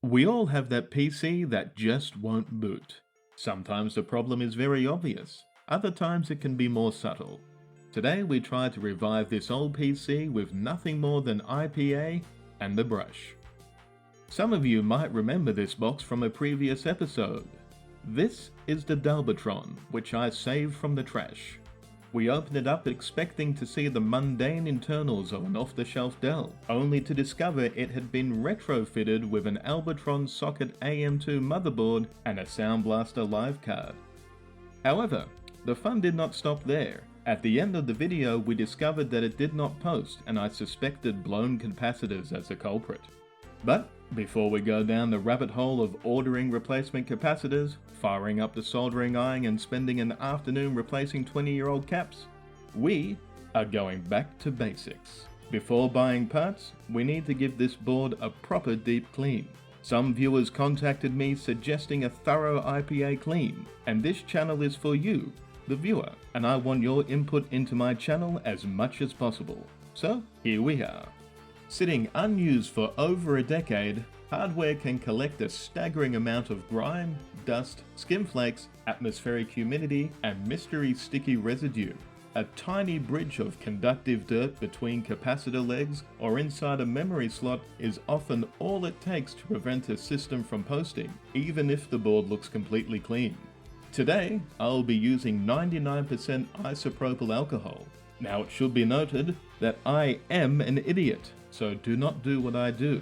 We all have that PC that just won't boot. Sometimes the problem is very obvious, other times it can be more subtle. Today we try to revive this old PC with nothing more than IPA and the brush. Some of you might remember this box from a previous episode. This is the Albatron, which I saved from the trash. We opened it up expecting to see the mundane internals of an off-the-shelf Dell, only to discover it had been retrofitted with an Albatron socket AM2 motherboard and a Sound Blaster live card. However, the fun did not stop there. At the end of the video we discovered that it did not post, and I suspected blown capacitors as the culprit. But before we go down the rabbit hole of ordering replacement capacitors, firing up the soldering iron and spending an afternoon replacing 20-year-old caps, we are going back to basics. Before buying parts, we need to give this board a proper deep clean. Some viewers contacted me suggesting a thorough IPA clean, and this channel is for you, the viewer, and I want your input into my channel as much as possible. So here we are. Sitting unused for over a decade, hardware can collect a staggering amount of grime, dust, skim flakes, atmospheric humidity, and mystery sticky residue. A tiny bridge of conductive dirt between capacitor legs or inside a memory slot is often all it takes to prevent a system from posting, even if the board looks completely clean. Today, I'll be using 99% isopropyl alcohol. Now it should be noted that I am an idiot, so do not do what I do.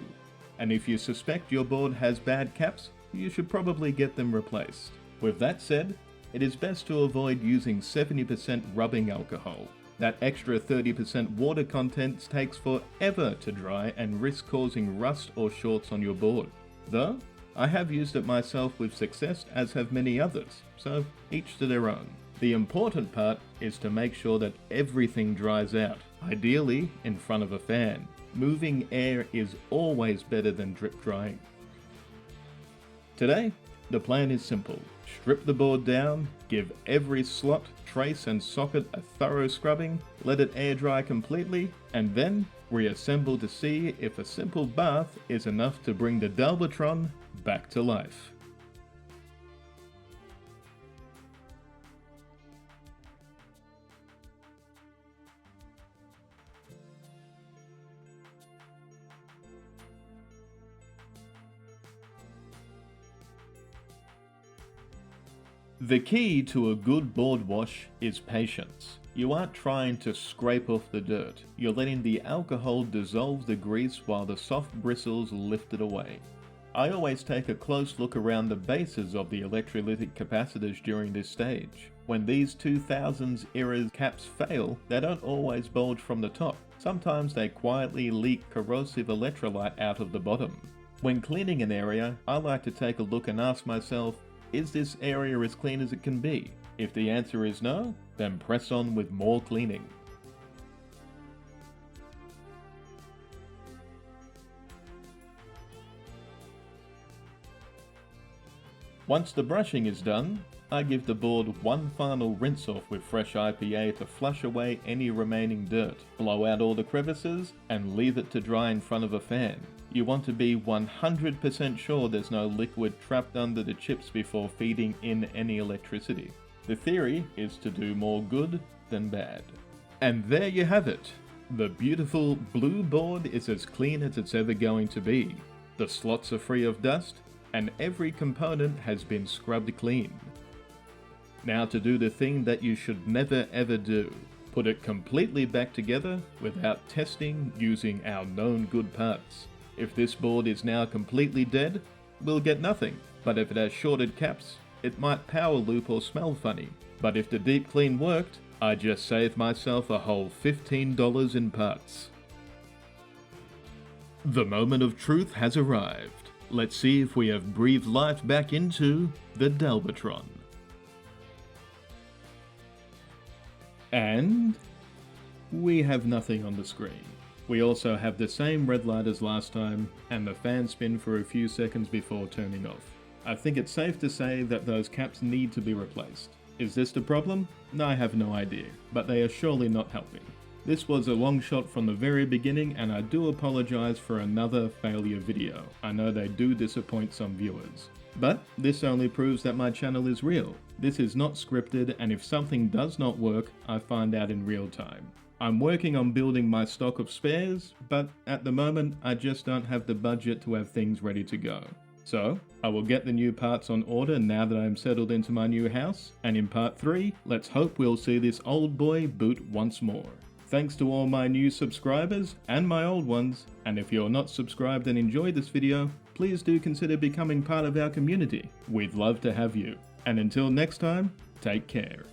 And if you suspect your board has bad caps, you should probably get them replaced. With that said, it is best to avoid using 70% rubbing alcohol. That extra 30% water content takes forever to dry and risks causing rust or shorts on your board. Though, I have used it myself with success, as have many others, so each to their own. The important part is to make sure that everything dries out, ideally in front of a fan. Moving air is always better than drip drying. Today, the plan is simple. Strip the board down, give every slot, trace and socket a thorough scrubbing, let it air dry completely, and then reassemble to see if a simple bath is enough to bring the Albatron back to life. The key to a good board wash is patience. You aren't trying to scrape off the dirt, you're letting the alcohol dissolve the grease while the soft bristles lift it away. I always take a close look around the bases of the electrolytic capacitors during this stage. When these 2000s era caps fail, they don't always bulge from the top. Sometimes they quietly leak corrosive electrolyte out of the bottom. When cleaning an area, I like to take a look and ask myself, is this area as clean as it can be? If the answer is no, then press on with more cleaning. Once the brushing is done, I give the board one final rinse off with fresh IPA to flush away any remaining dirt, blow out all the crevices, and leave it to dry in front of a fan. You want to be 100% sure there's no liquid trapped under the chips before feeding in any electricity. The theory is to do more good than bad. And there you have it. The beautiful blue board is as clean as it's ever going to be. The slots are free of dust, and every component has been scrubbed clean. Now to do the thing that you should never ever do. Put it completely back together without testing using our known good parts. If this board is now completely dead, we'll get nothing. But if it has shorted caps, it might power loop or smell funny. But if the deep clean worked, I just saved myself a whole $15 in parts. The moment of truth has arrived. Let's see if we have breathed life back into the Albatron. And we have nothing on the screen. We also have the same red light as last time, and the fan spin for a few seconds before turning off. I think it's safe to say that those caps need to be replaced. Is this the problem? I have no idea, but they are surely not helping. This was a long shot from the very beginning, and I do apologize for another failure video. I know they do disappoint some viewers. But this only proves that my channel is real. This is not scripted, and if something does not work, I find out in real time. I'm working on building my stock of spares, but at the moment I just don't have the budget to have things ready to go. So, I will get the new parts on order now that I'm settled into my new house, and in part 3, let's hope we'll see this old boy boot once more. Thanks to all my new subscribers and my old ones, and if you're not subscribed and enjoyed this video, please do consider becoming part of our community. We'd love to have you. And until next time, take care.